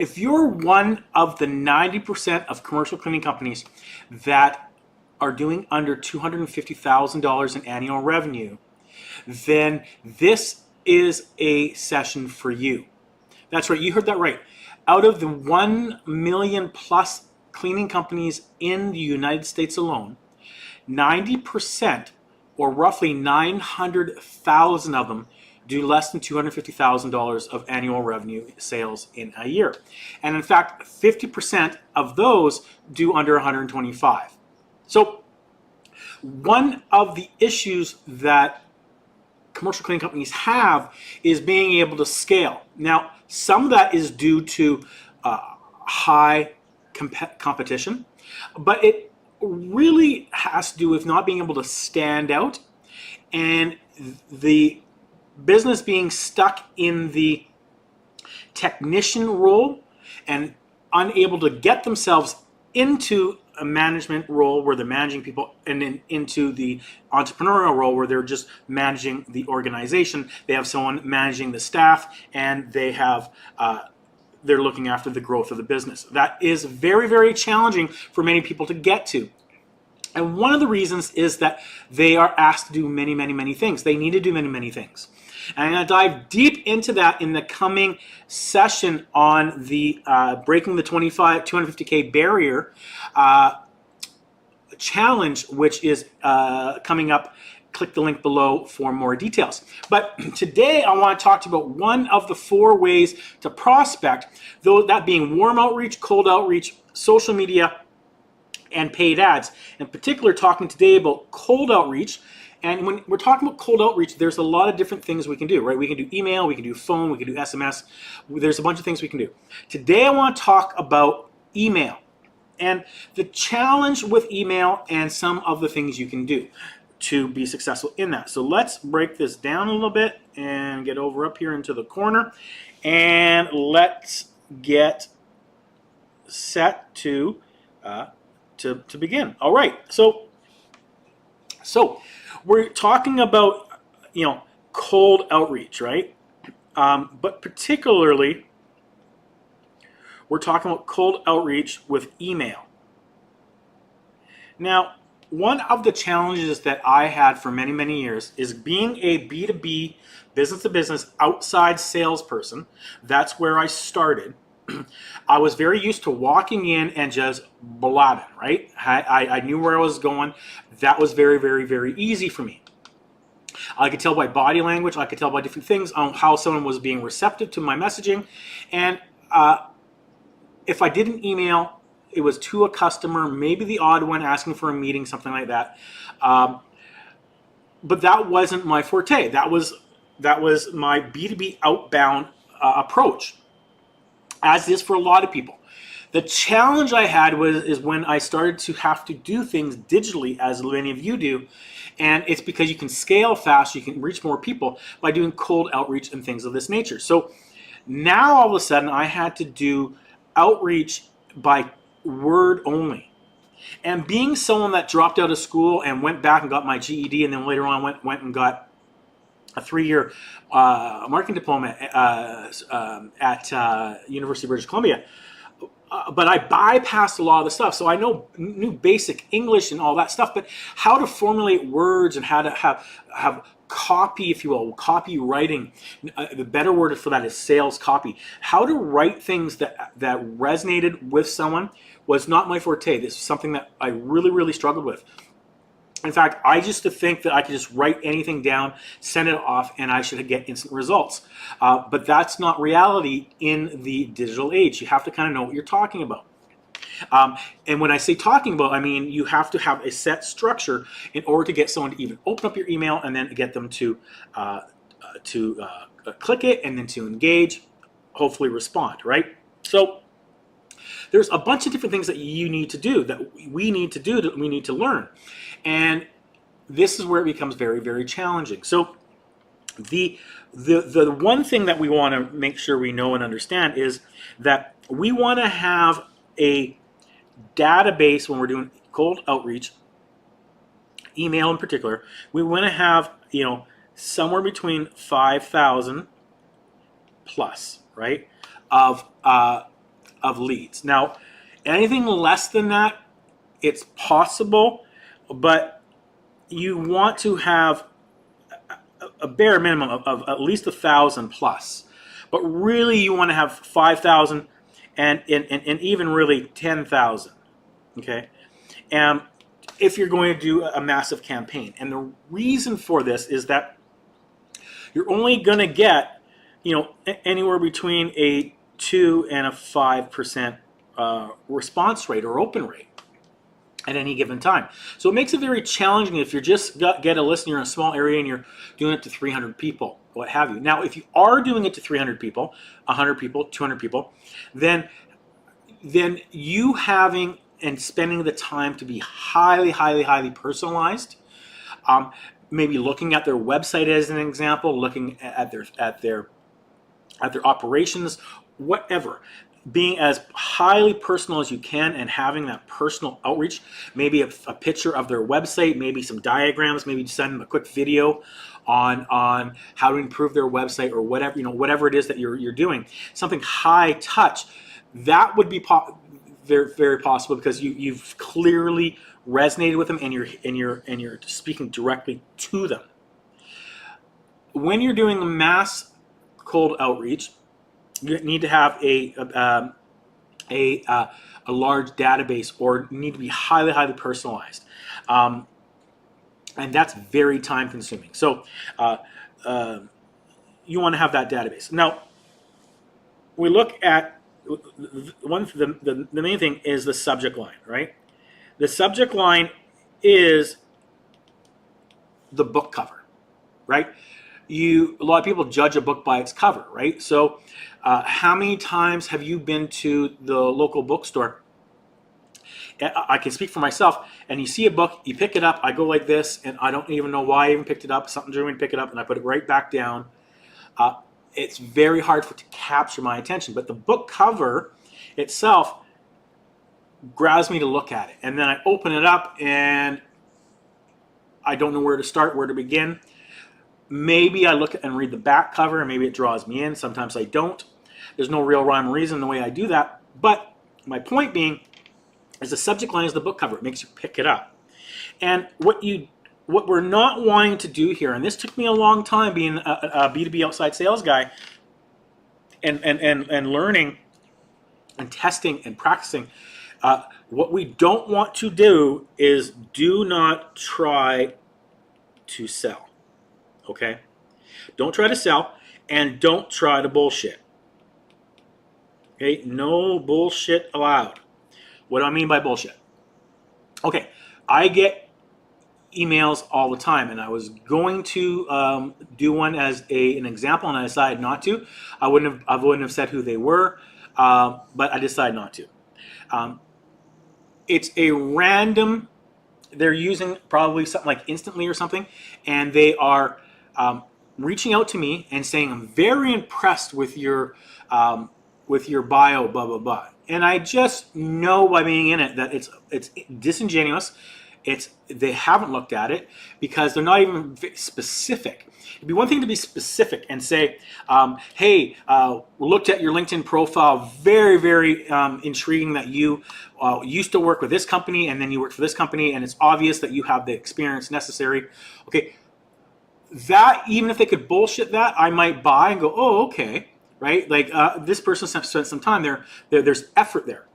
If you're one of the 90% of commercial cleaning companies that are doing under $250,000 in annual revenue, then this is a session for you. That's right, you heard that right. Out of the 1 million plus cleaning companies in the United States alone, 90%, or roughly 900,000 of them, do less than $250,000 of annual revenue sales in a year. And in fact, 50% of those do under 125. So one of the issues that commercial cleaning companies have is being able to scale. Now, some of that is due to high competition, but it really has to do with not being able to stand out and the business being stuck in the technician role and unable to get themselves into a management role where they're managing people and then into the entrepreneurial role where they're just managing the organization. They have someone managing the staff and they have they're looking after the growth of the business. That is very, very challenging for many people to get to. And one of the reasons is that they are asked to do many, many, many things. They need to do many, many things. And I'm going to dive deep into that in the coming session on the breaking the 250K barrier challenge, which is coming up. Click the link below for more details. But today I want to talk to you about one of the 4 ways to prospect, though that being warm outreach, cold outreach, social media, and paid ads. In particular, talking today about cold outreach. And when we're talking about cold outreach, there's a lot of different things we can do, right? We can do email, we can do phone, we can do SMS. There's a bunch of things we can do. Today I want to talk about email and the challenge with email and some of the things you can do to be successful in that. So let's break this down a little bit and get over up here into the corner, and let's get set to begin. All right, so we're talking about cold outreach, right? But particularly we're talking about cold outreach with email. Now, one of the challenges that I had for many, many years is being a B2B, business-to-business, outside salesperson. That's where I started. I was very used to walking in and just blabbing, right? I knew where I was going. That was very, very, very easy for me. I could tell by body language. I could tell by different things on how someone was being receptive to my messaging. And if I didn't email, it was to a customer, maybe the odd one asking for a meeting, something like that. But that wasn't my forte. That was my B2B outbound approach, as is for a lot of people. The challenge I had is when I started to have to do things digitally, as many of you do, and it's because you can scale fast, you can reach more people by doing cold outreach and things of this nature. So now all of a sudden I had to do outreach by word only. And being someone that dropped out of school and went back and got my GED, and then later on went and got a 3-year marketing diploma at University of British Columbia. But I bypassed a lot of the stuff. So I knew basic English and all that stuff, but how to formulate words and how to have copy, if you will, copywriting. The better word for that is sales copy. How to write things that resonated with someone was not my forte. This is something that I really, really struggled with. In fact, I used to think that I could just write anything down, send it off, and I should get instant results. But that's not reality in the digital age. You have to kind of know what you're talking about. And when I say talking about, I mean you have to have a set structure in order to get someone to even open up your email and then get them to click it and then to engage, hopefully respond, right? So there's a bunch of different things that you need to do, that we need to do, that we need to learn. And this is where it becomes very, very challenging. So the one thing that we want to make sure we know and understand is that we want to have a database when we're doing cold outreach, email in particular. We want to have, somewhere between 5,000 plus, right, of of leads. Now, anything less than that, it's possible, but you want to have a bare minimum of at least 1,000 plus. But really, you want to have 5,000 and even really 10,000. Okay, and if you're going to do a massive campaign, and the reason for this is that you're only going to get, anywhere between a 2 and a 5% response rate or open rate at any given time. So it makes it very challenging if you're just get a list and you're in a small area and you're doing it to 300 people, what have you. Now, if you are doing it to 300 people, 100 people, 200 people, then you having and spending the time to be highly, highly, highly personalized, maybe looking at their website as an example, looking at their operations, whatever, being as highly personal as you can and having that personal outreach, maybe a picture of their website, maybe some diagrams, maybe send them a quick video on how to improve their website or whatever, whatever it is that you're doing, something high touch, that would be very, very possible because you've clearly resonated with them and you're speaking directly to them. When you're doing a mass cold outreach, you need to have a large database or need to be highly, highly personalized. And that's very time consuming. So you want to have that database. Now, we look at the main thing is the subject line, right? The subject line is the book cover, right? A lot of people judge a book by its cover, right? So how many times have you been to the local bookstore? I can speak for myself, and you see a book, you pick it up, I go like this, and I don't even know why I even picked it up. Something drew me to pick it up, and I put it right back down. It's very hard to capture my attention, but the book cover itself grabs me to look at it. And then I open it up, and I don't know where to start, where to begin. Maybe I look and read the back cover, and maybe it draws me in. Sometimes I don't. There's no real rhyme or reason the way I do that. But my point being is the subject line is the book cover. It makes you pick it up. And what we're not wanting to do here, and this took me a long time being a B2B outside sales guy and learning and testing and practicing, what we don't want to do is do not try to sell. Okay? Don't try to sell and don't try to bullshit. Okay? No bullshit allowed. What do I mean by bullshit? Okay, I get emails all the time, and I was going to do one as an example, and I decided not to. I wouldn't have said who they were, but I decided not to. It's a random. They're using probably something like Instantly or something, and they are reaching out to me and saying, "I'm very impressed with your bio, blah blah blah." And I just know by being in it that it's disingenuous. They haven't looked at it because they're not even specific. It'd be one thing to be specific and say, hey, looked at your LinkedIn profile, very, very intriguing that you used to work with this company and then you worked for this company, and it's obvious that you have the experience necessary. Okay, that, even if they could bullshit that, I might buy and go, oh, okay, right? Like this person spent some time there. There's effort there,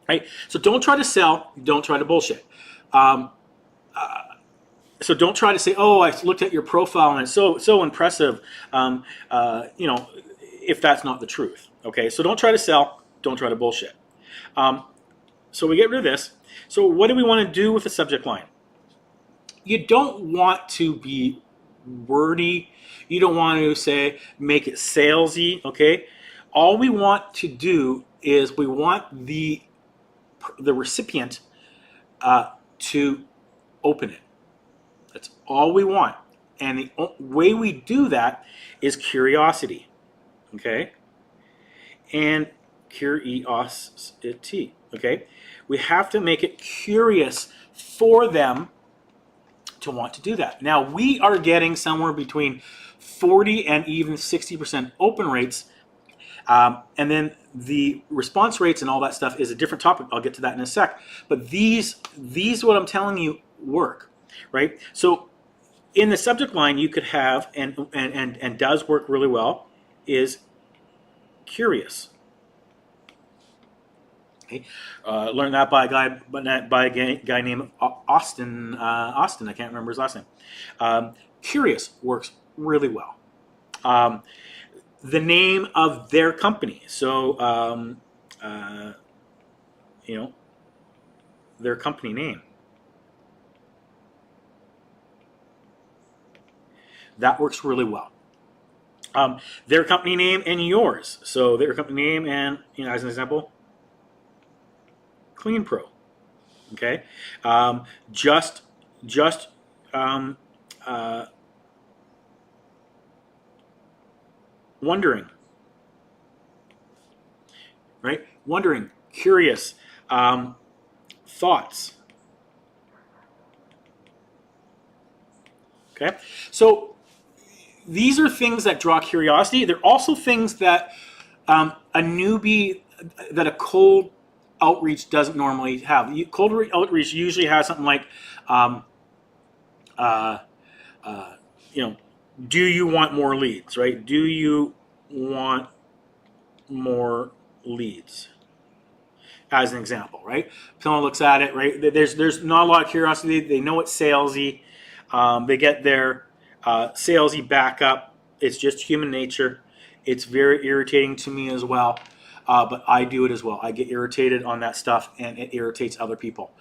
right? So don't try to sell. Don't try to bullshit. So don't try to say, oh, I looked at your profile and it's so impressive, if that's not the truth. Okay, so don't try to sell, don't try to bullshit. So we get rid of this. So what do we want to do with the subject line? You don't want to be wordy. You don't want to say, make it salesy, okay? All we want to do is we want the recipient to open it. That's all we want. And the way we do that is curiosity. Okay? And curiosity. Okay? We have to make it curious for them to want to do that. Now, we are getting somewhere between 40 and even 60% open rates And then the response rates and all that stuff is a different topic. I'll get to that in a sec. But these what I'm telling you work, right? So in the subject line, you could have, and does work really well, is curious. Okay. Learned that by a guy named Austin. I can't remember his last name. Curious works really well. The name of their company. So, their company name. That works really well. Their company name and yours. So their company name and, as an example, Clean Pro. Okay. Just wondering. Right? Wondering, curious, thoughts. Okay. So these are things that draw curiosity. They're also things that a newbie, that a cold outreach doesn't normally have. Cold outreach usually has something like, do you want more leads, right? Do you want more leads? As an example, right? Someone looks at it, right? There's not a lot of curiosity. They know it's salesy. They get their salesy back up. It's just human nature. It's very irritating to me as well. But I do it as well. I get irritated on that stuff, and it irritates other people.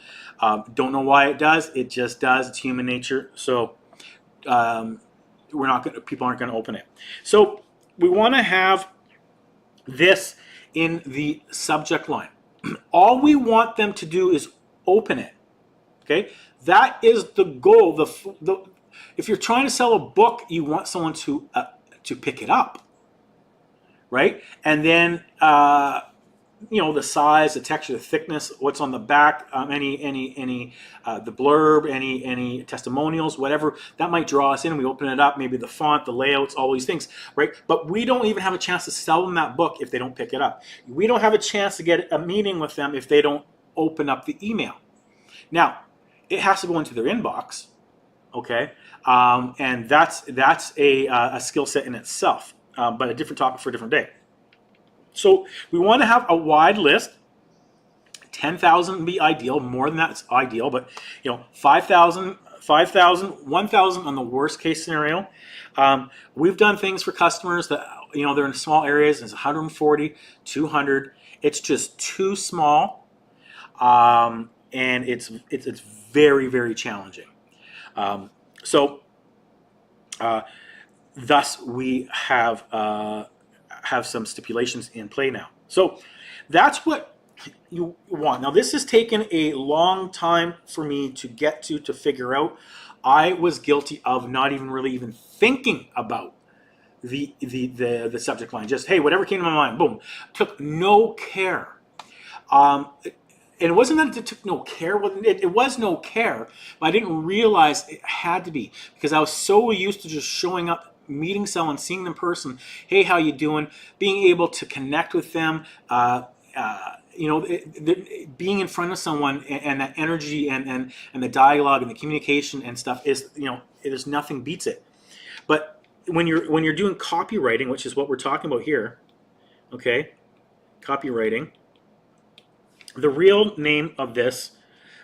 Don't know why it does. It just does. It's human nature. So people aren't going to open it. So we want to have this in the subject line. All we want them to do is open it. Okay, that is the goal. If you're trying to sell a book, you want someone to pick it up, right? And then the size, the texture, the thickness, what's on the back, the blurb, any testimonials, whatever that might draw us in. We open it up, maybe the font, the layouts, all these things, right? But we don't even have a chance to sell them that book if they don't pick it up. We don't have a chance to get a meeting with them if they don't open up the email. Now, it has to go into their inbox, okay? And that's a skill set in itself, but a different topic for a different day. So we want to have a wide list. 10,000 would be ideal. More than that's ideal, but 5,000, 1,000 on the worst case scenario. We've done things for customers that they're in small areas. It's 140, 200. It's just too small, and it's very, very challenging. Thus we have some stipulations in play now. So that's what you want. Now this has taken a long time for me to get to figure out. I was guilty of not even thinking about the subject line. Just, hey, whatever came to my mind, boom. Took no care. And it wasn't that it took no care. It was no care, but I didn't realize it had to be, because I was so used to just showing up, meeting someone, seeing them in person. Hey, how you doing? Being able to connect with them, being in front of someone, and that energy and the dialogue and the communication and stuff is, there's nothing beats it. But when you're doing copywriting, which is what we're talking about here, okay, copywriting. The real name of this,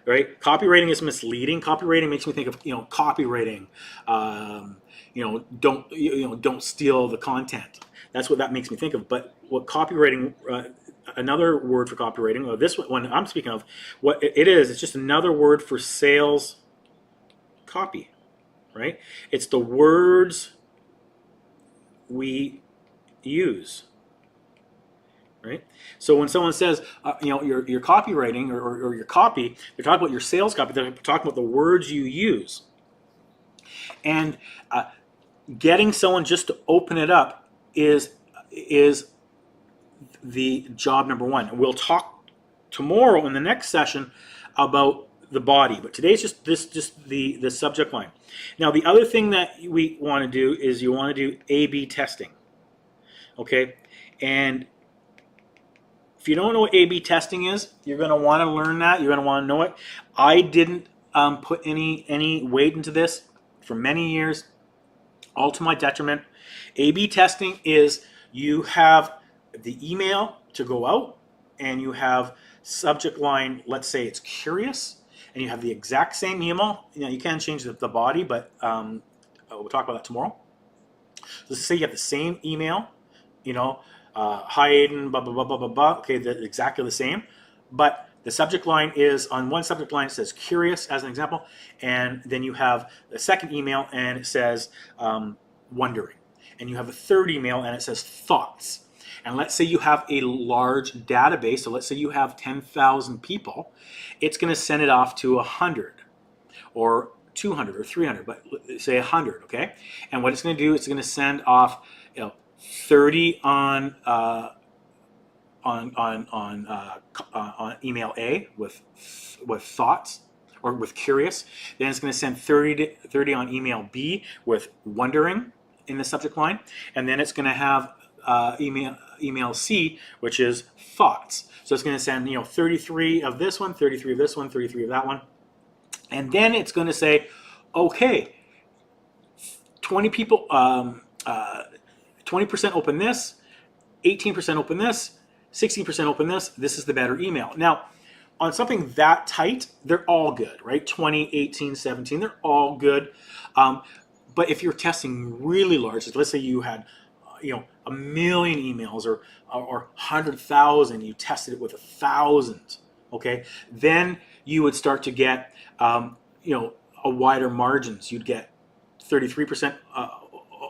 right? Copywriting is misleading. Copywriting makes me think of copywriting. Don't steal the content. That's what that makes me think of. But what copywriting, another word for copywriting, or this one I'm speaking of, what it is, it's just another word for sales copy, right? It's the words we use. Right? So when someone says, your copywriting or your copy, they're talking about your sales copy. They're talking about the words you use. And getting someone just to open it up is the job number one. We'll talk tomorrow in the next session about the body, but today's just the subject line. Now, the other thing that we want to do is you want to do A/B testing. Okay, and if you don't know what A/B testing is, you're going to want to learn that. You're going to want to know it. I didn't put any weight into this for many years, all to my detriment. A/B testing is you have the email to go out, and you have subject line, let's say it's curious, and you have the exact same email. You can change the body, but we'll talk about that tomorrow. So let's say you have the same email, hi Aiden, blah, blah, blah, blah, blah, blah. Okay, they're exactly the same. But the subject line is, on one subject line it says curious as an example, and then you have the second email and it says wondering. And you have a third email and it says thoughts. And let's say you have a large database, so let's say you have 10,000 people, it's going to send it off to 100 or 200 or 300, but say 100, okay? And what it's going to do is it's going to send off 30 on email A with thoughts or with curious. Then it's going to send 30 on email B with wondering in the subject line, and then it's going to have email C, which is thoughts. So it's going to send 33 of this one, 33 of this one, 33 of that one, and then it's going to say, okay, 20 people, 20% open this, 18% open this, 16% open this. This is the better email. Now, on something that tight, they're all good, right? 20, 18, 17, they're all good. But if you're testing really large, let's say you had, 1 million emails or 100,000, you tested it with 1,000, okay? Then you would start to get, a wider margins. You'd get 33%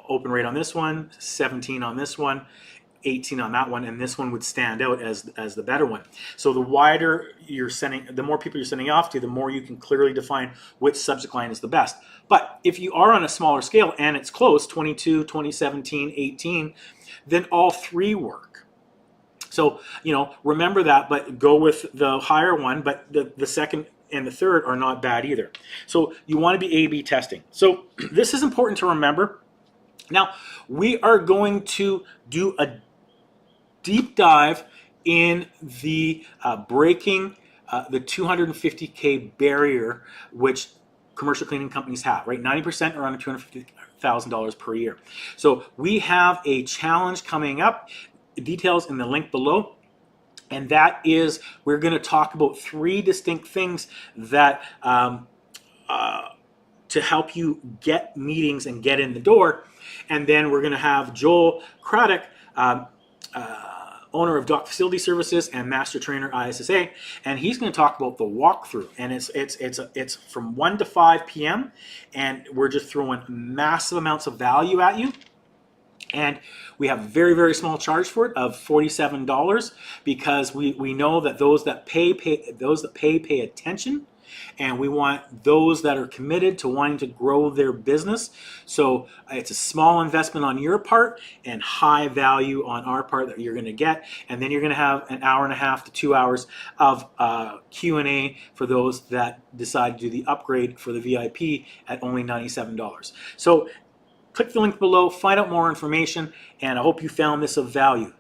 open rate on this one, 17 on this one, 18 on that one, and this one would stand out as the better one. So the wider you're sending, the more people you're sending off to, the more you can clearly define which subject line is the best. But if you are on a smaller scale and it's close, 22, 2017, 18, then all three work. So, remember that, but go with the higher one, but the second and the third are not bad either. So you want to be A/B testing. So this is important to remember. Now, we are going to do a deep dive in the breaking the $250K barrier, which commercial cleaning companies have, right? 90% are under $250,000 per year. So we have a challenge coming up, details in the link below. And that is, we're going to talk about 3 distinct things that to help you get meetings and get in the door. And then we're going to have Joel Craddock, owner of Dock Facility Services and Master Trainer ISSA, and he's going to talk about the walkthrough. And it's from 1 to 5 p.m. and we're just throwing massive amounts of value at you. And we have very, very small charge for it of $47 because we know that those that pay attention, and we want those that are committed to wanting to grow their business. So it's a small investment on your part and high value on our part that you're going to get. And then you're going to have an hour and a half to 2 hours of Q&A for those that decide to do the upgrade for the VIP at only $97. So click the link below, find out more information, and I hope you found this of value.